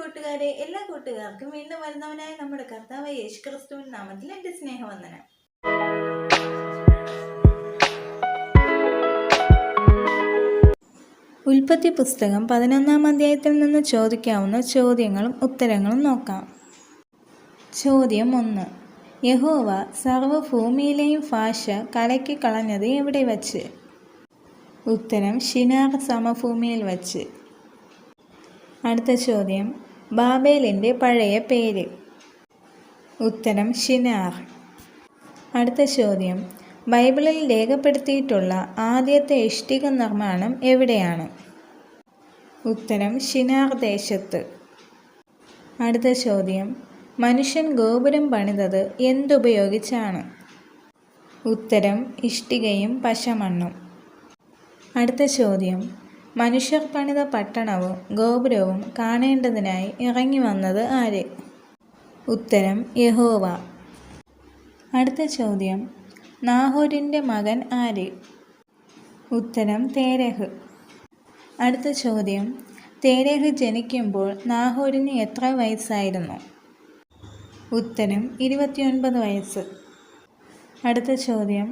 കൂട്ടുകാരെ, എല്ലാ കൂട്ടുകാർക്കും വീണ്ടും വരുന്നവനായ നമ്മുടെ കർത്താവായ യേശുക്രിസ്തുവിന്റെ നാമത്തിൽ എൻ്റെ സ്നേഹവന്ദനം. ഉൽപ്പത്തി പുസ്തകം 11-ാം അധ്യായത്തിൽ നിന്ന് ചോദിക്കാവുന്ന ചോദ്യങ്ങളും ഉത്തരങ്ങളും നോക്കാം. ചോദ്യം 1. യഹോവ സർവ്വഭൂമിയിലെയും ഭാഷ കലക്കി കളഞ്ഞത് എവിടെ വച്ച്? ഉത്തരം ശിനാർ സമഭൂമിയിൽ വച്ച്. അടുത്ത ചോദ്യം, ബാബേലിൻ്റെ പഴയ പേര്? ഉത്തരം ശിനാർ. അടുത്ത ചോദ്യം, ബൈബിളിൽ രേഖപ്പെടുത്തിയിട്ടുള്ള ആദ്യത്തെ ഇഷ്ടിക നിർമ്മാണം എവിടെയാണ്? ഉത്തരം ശിനാർ ദേശത്ത്. അടുത്ത ചോദ്യം, മനുഷ്യൻ ഗോപുരം പണിതത് എന്തുപയോഗിച്ചാണ്? ഉത്തരം ഇഷ്ടികയും പശമണ്ണും. അടുത്ത ചോദ്യം, മനുഷ്യർ പണിത പട്ടണവും ഗോപുരവും കാണേണ്ടതിനായി ഇറങ്ങി വന്നത് ആര്? ഉത്തരം യഹോവ. അടുത്ത ചോദ്യം, നാഹോരിൻ്റെ മകൻ ആര്? ഉത്തരം തേരഹ്. അടുത്ത ചോദ്യം, തേരഹ് ജനിക്കുമ്പോൾ നാഹോരിന് എത്ര വയസ്സായിരുന്നു? ഉത്തരം 29 വയസ്സ്. അടുത്ത ചോദ്യം,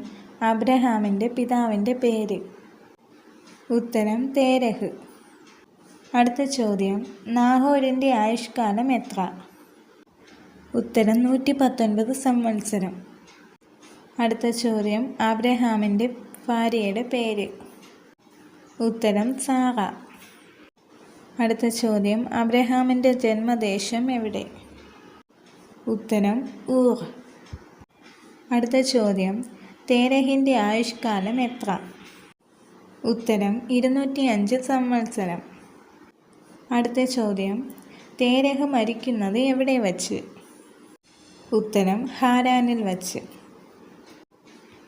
അബ്രഹാമിൻ്റെ പിതാവിൻ്റെ പേര്? ഉത്തരം തേരഹ്. അടുത്ത ചോദ്യം, നാഹോരിൻ്റെ ആയുഷ്കാലം എത്ര? ഉത്തരം 119 സംവത്സരം. അടുത്ത ചോദ്യം, അബ്രഹാമിൻ്റെ ഭാര്യയുടെ പേര്? ഉത്തരം സാറ. അടുത്ത ചോദ്യം, അബ്രഹാമിൻ്റെ ജന്മദേശം എവിടെ? ഉത്തരം ഊർ. അടുത്ത ചോദ്യം, തേരഹിൻ്റെ ആയുഷ്കാലം എത്ര? ഉത്തരം 205 സംവത്സരം. അടുത്ത ചോദ്യം, തേരഹ് മരിക്കുന്നത് എവിടെ വച്ച്? ഉത്തരം ഹാരാനിൽ വച്ച്.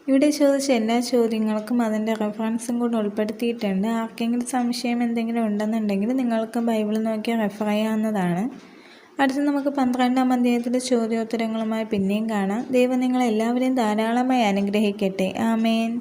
ഇവിടെ ചോദിച്ച എല്ലാ ചോദ്യങ്ങൾക്കും അതിൻ്റെ റെഫറൻസും കൂടെ ഉൾപ്പെടുത്തിയിട്ടുണ്ട്. ആർക്കെങ്കിലും സംശയം എന്തെങ്കിലും ഉണ്ടെന്നുണ്ടെങ്കിൽ നിങ്ങൾക്ക് ബൈബിൾ നോക്കി റെഫർ ചെയ്യാവുന്നതാണ്. അടുത്ത് നമുക്ക് 12-ാം അധ്യായത്തിലെ ചോദ്യോത്തരങ്ങളുമായി പിന്നെയും കാണാം. ദൈവം നിങ്ങളെല്ലാവരെയും ധാരാളമായി അനുഗ്രഹിക്കട്ടെ. ആമേൻ.